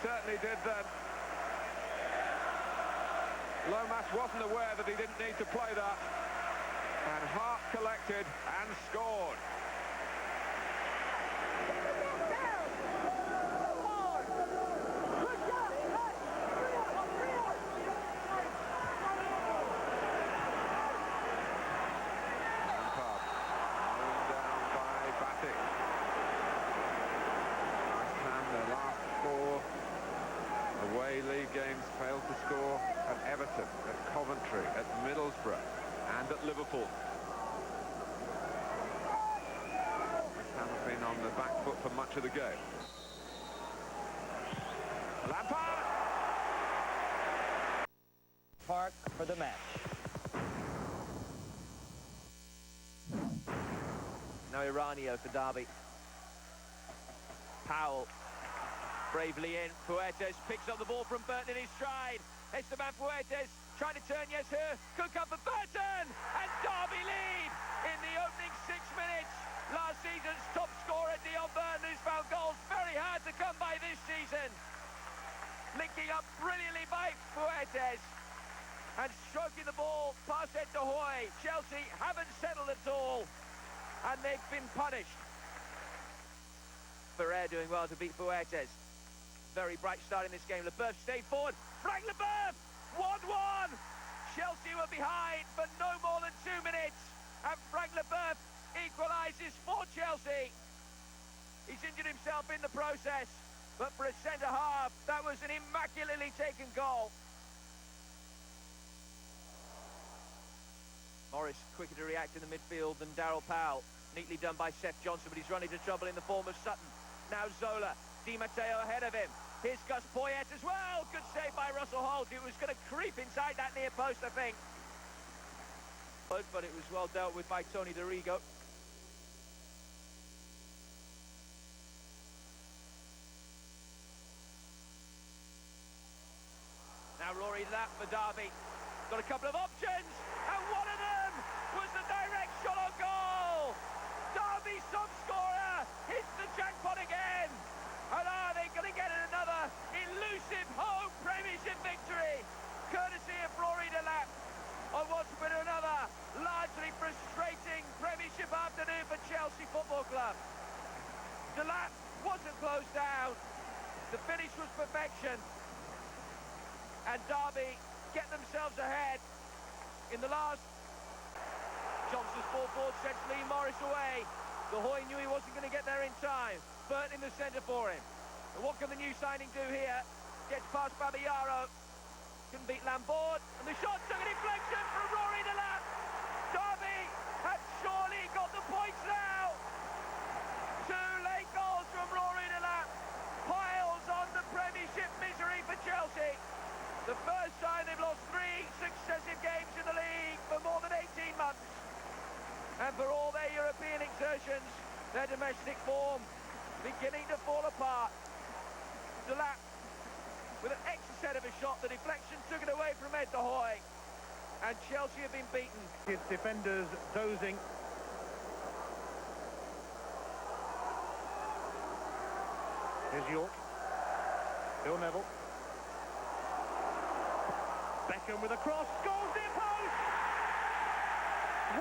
certainly did then. Lomas wasn't aware that he didn't need to play that. And Hart collected and scored. Away league games failed to score at Everton, at Coventry, at Middlesbrough and at Liverpool. West Ham have been on the back foot for much of the game. Lampard! Park for the match. Now Iranio for Derby. Powell. Bravely in, Fuertes picks up the ball from Burton in his stride. Esteban Fuertes trying to turn Yesher, could come for Burton, and Derby lead in the opening 6 minutes. Last season's top scorer Dion Burton, who's found goals very hard to come by this season. Linking up brilliantly by Fuertes and stroking the ball past Ed De Hoy. Chelsea haven't settled at all, and they've been punished. Ferrer doing well to beat Fuertes. Very bright start in this game. Leboeuf stayed forward. Frank Leboeuf! 1-1! Chelsea were behind for no more than 2 minutes. And Frank Leboeuf equalises for Chelsea. He's injured himself in the process. But for a centre-half, that was an immaculately taken goal. Morris quicker to react in the midfield than Darryl Powell. Neatly done by Seth Johnson, but he's run into trouble in the form of Sutton. Now Zola. Di Matteo ahead of him. Here's Gus Poyet as well. Good save by Russell Holt. It was going to creep inside that near post, I think. But it was well dealt with by Tony Dorigo. Now Rory Lapp for Derby. Got a couple of options, and one of them was the direct shot on goal. Derby top scorer hits the jackpot again. And are they going to get another elusive home Premiership victory, courtesy of Rory Delap, on what's been another largely frustrating Premiership afternoon for Chelsea Football Club. Delap wasn't closed down. The finish was perfection. And Derby get themselves ahead in the last. Johnson's ball forward sends Lee Morris away. De Hoy knew he wasn't going to get there in time. Burt in the centre for him. And what can the new signing do here? Gets past Babayaro. Couldn't beat Lambord. And the shot took a deflection from Rory Delap. Derby have surely got the points now. 2 late goals from Rory Delap. Piles on the Premiership misery for Chelsea. The first time they've lost 3 successive games in the league for more than 18 months. And for all their European exertions, their domestic form beginning to fall apart. Delap with an extra set of a shot. The deflection took it away from Ed De Hoy. And Chelsea have been beaten. Its defenders dozing. Here's York. Bill Neville. Beckham with a cross. Goal near post!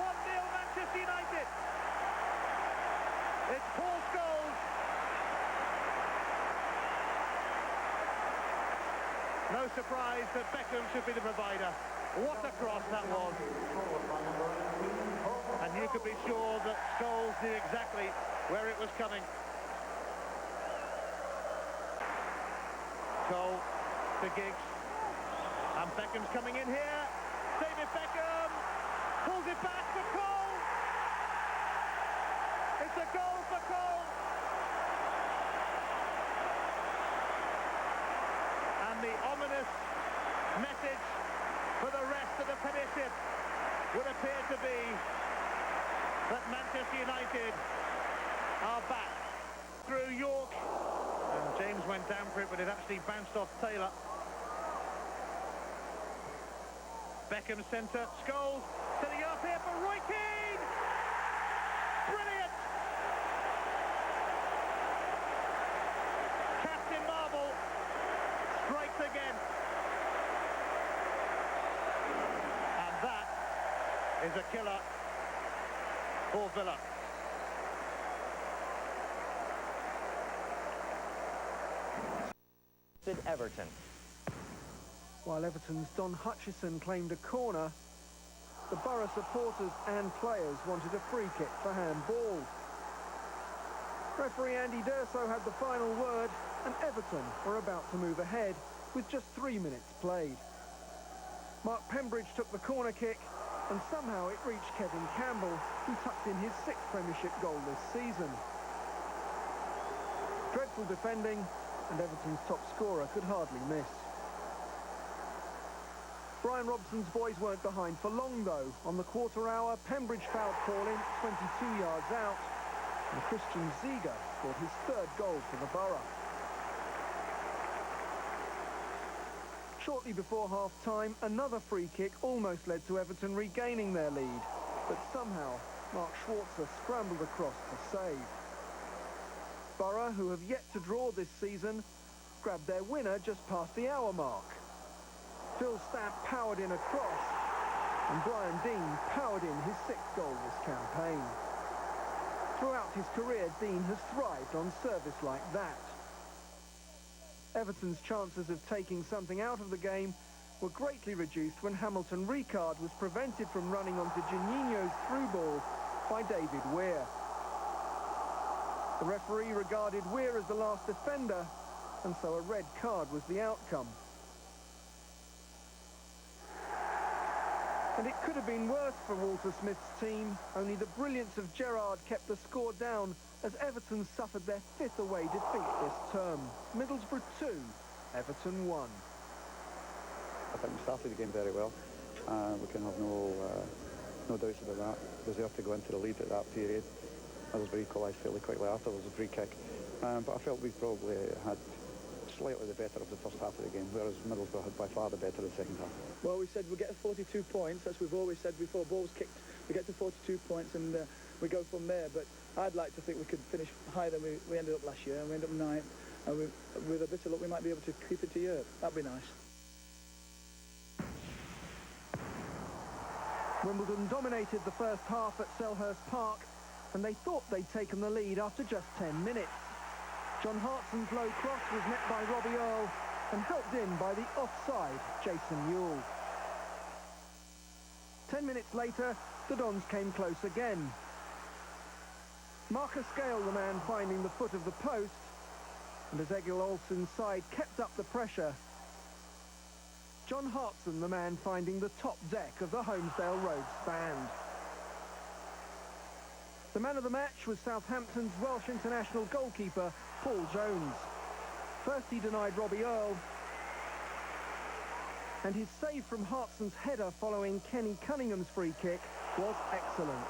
1-0 Manchester United. It's Paul Scholes. No surprise that Beckham should be the provider. What a cross that was. And you could be sure that Scholes knew exactly where it was coming. Cole to Giggs. And Beckham's coming in here. David Beckham pulls it back for Cole. It's a goal for Cole. And the ominous message for the rest of the Premiership would appear to be that Manchester United are back. Through York. And James went down for it, but it actually bounced off Taylor. Beckham centre. Scholes setting up here for Roy Keane. Brilliant. Cast in marble. is a killer for Villa. Everton. While Everton's Don Hutchison claimed a corner, the Borough supporters and players wanted a free kick for handball. Referee Andy D'Urso had the final word, and Everton were about to move ahead with just 3 minutes played. Mark Pembridge took the corner kick, and somehow it reached Kevin Campbell, who tucked in his 6th Premiership goal this season. Dreadful defending, and Everton's top scorer could hardly miss. Brian Robson's boys weren't behind for long, though. On the quarter hour, Pembridge fouled Paul in 22 yards out, and Christian Ziege scored his 3rd goal for the Borough. Shortly before half-time, another free kick almost led to Everton regaining their lead, but somehow Mark Schwarzer scrambled across to save. Borough, who have yet to draw this season, grabbed their winner just past the hour mark. Phil Stamp powered in a cross, and Brian Dean powered in his 6th goal this campaign. Throughout his career, Dean has thrived on service like that. Everton's chances of taking something out of the game were greatly reduced when Hamilton Ricard was prevented from running onto Juninho's through ball by David Weir. The referee regarded Weir as the last defender, and so a red card was the outcome. And it could have been worse for Walter Smith's team, only the brilliance of Gerrard kept the score down as Everton suffered their 5th away defeat this term. Middlesbrough 2, Everton 1. I think we started the game very well. We can have no doubts about that. Deserved to go into the lead at that period. Others were equalised fairly quickly after. There was a free kick. But I felt we probably had slightly the better of the first half of the game, whereas Middlesbrough had by far the better of the second half. Well, we said we'll get to 42 points, as we've always said before. Balls kicked, we get to 42 points and we go from there. But I'd like to think we could finish higher than we ended up last year, and we ended up 9th. And with a bit of luck, we might be able to keep it to Europe. That'd be nice. Wimbledon dominated the first half at Selhurst Park, and they thought they'd taken the lead after just 10 minutes. John Hartson's low cross was met by Robbie Earle and helped in by the offside Jason Ewell. 10 minutes later, the Dons came close again. Marcus Gale, the man finding the foot of the post, and as Egil Olsen's side kept up the pressure, John Hartson, the man finding the top deck of the Holmesdale Road stand. The man of the match was Southampton's Welsh international goalkeeper, Paul Jones. First he denied Robbie Earle, and his save from Hartson's header following Kenny Cunningham's free kick was excellent.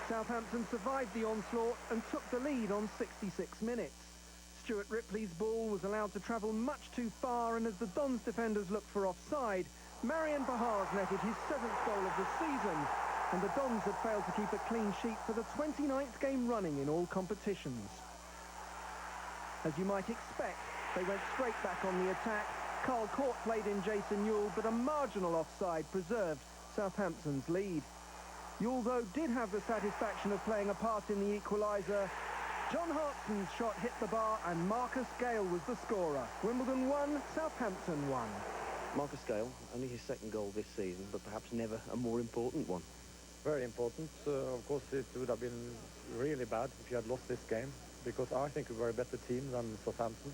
Southampton survived the onslaught and took the lead on 66 minutes. Stuart Ripley's ball was allowed to travel much too far, and as the Dons defenders looked for offside, Marian Bahars netted his 7th goal of the season, and the Dons had failed to keep a clean sheet for the 29th game running in all competitions. As you might expect, they went straight back on the attack. Carl Court played in Jason Ewell, but a marginal offside preserved Southampton's lead. Ewell, though, did have the satisfaction of playing a part in the equaliser. John Hartson's shot hit the bar, and Marcus Gale was the scorer. Wimbledon 1, Southampton 1. Marcus Gale, only his 2nd goal this season, but perhaps never a more important one. Very important. Of course, it would have been really bad if you had lost this game, because I think we were a better team than Southampton.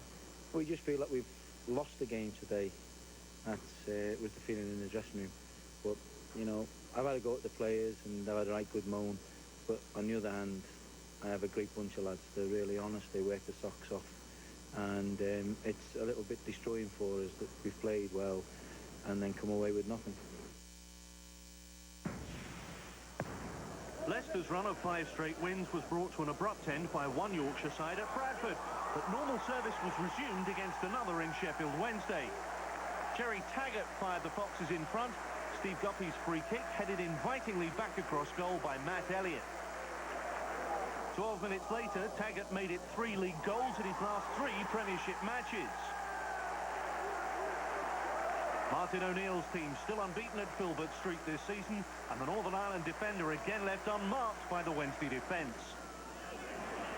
We just feel that we've lost the game today. That was the feeling in the dressing room. But, you know, I've had a go at the players and I've had a right good moan. But on the other hand, I have a great bunch of lads. They're really honest. They work the socks off. And it's a little bit destroying for us that we've played well and then come away with nothing. Leicester's run of 5 straight wins was brought to an abrupt end by one Yorkshire side at Bradford, but normal service was resumed against another in Sheffield Wednesday. Jerry Taggart fired the Foxes in front. Steve Guppy's free kick headed invitingly back across goal by Matt Elliott. 12 minutes later, Taggart made it 3 league goals in his last 3 Premiership matches. Martin O'Neill's team still unbeaten at Filbert Street this season, and the Northern Ireland defender again left unmarked by the Wednesday defence.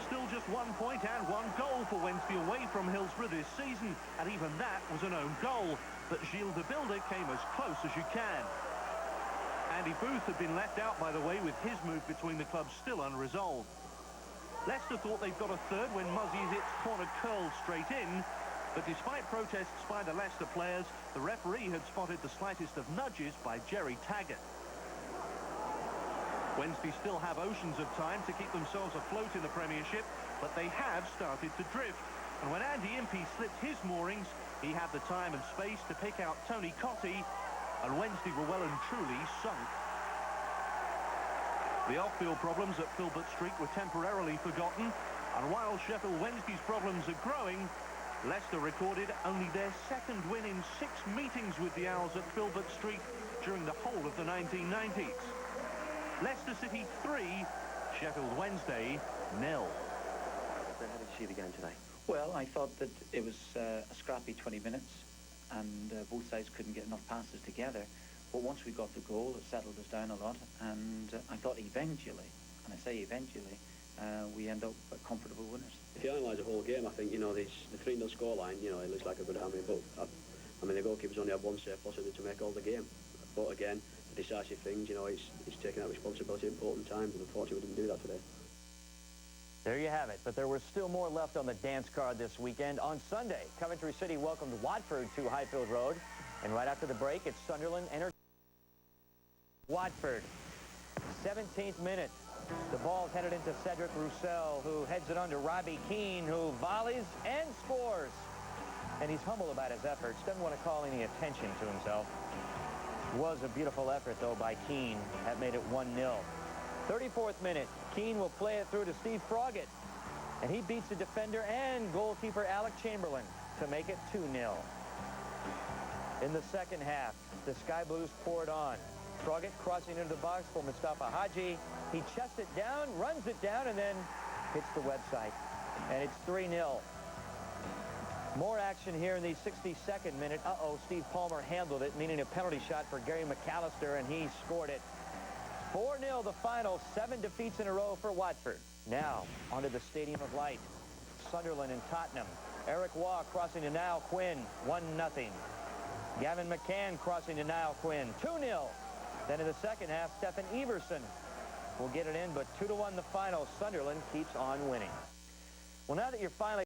Still just 1 point and 1 goal for Wednesday away from Hillsborough this season, and even that was an own goal. But Gilles de Bilde came as close as you can. Andy Booth had been left out, by the way, with his move between the clubs still unresolved. Leicester thought they'd got a third when Muzzie's corner curled straight in, but despite protests by the Leicester players, the referee had spotted the slightest of nudges by Jerry Taggart. Wednesday still have oceans of time to keep themselves afloat in the Premiership, but they have started to drift. And when Andy Impey slipped his moorings, he had the time and space to pick out Tony Cottee, and Wednesday were well and truly sunk. The off-field problems at Filbert Street were temporarily forgotten, and while Sheffield Wednesday's problems are growing, Leicester recorded only their second win in 6 meetings with the Owls at Filbert Street during the whole of the 1990s. Leicester City 3, Sheffield Wednesday 0. How did you see the game today? Well, I thought that it was a scrappy 20 minutes, and both sides couldn't get enough passes together. But once we got the goal, it settled us down a lot, and I thought eventually, and I say eventually, we end up comfortable winners. If you analyse the whole game, I think, the 3-0 scoreline, it looks like a good hammer, but I mean, the goalkeeper's only had one save possible to make all the game. But again, the decisive things, he's taking that responsibility at important times, and unfortunately we didn't do that today. There you have it, but there was still more left on the dance card this weekend. On Sunday, Coventry City welcomed Watford to Highfield Road, and right after the break, it's Sunderland entered Watford. 17th minute. The ball's headed into Cedric Roussel, who heads it under Robbie Keane, who volleys and scores. And he's humble about his efforts, doesn't want to call any attention to himself. It was a beautiful effort, though, by Keane. That made it 1-0. 34th minute, Keane will play it through to Steve Froggatt. And he beats the defender and goalkeeper Alec Chamberlain to make it 2-0. In the second half, the Sky Blues poured on. Froggatt crossing into the box for Mustafa Haji. He chests it down, runs it down, and then hits the website. And it's 3-0. More action here in the 62nd minute. Steve Palmer handled it, meaning a penalty shot for Gary McAllister, and he scored it. 4-0 the final, 7 defeats in a row for Watford. Now, onto the Stadium of Light. Sunderland and Tottenham. Eric Waugh crossing to Niall Quinn, 1-0. Gavin McCann crossing to Niall Quinn, 2-0. Then in the second half, Stefan Everson will get it in, but 2-1 the final. Sunderland keeps on winning. Well, now that you're finally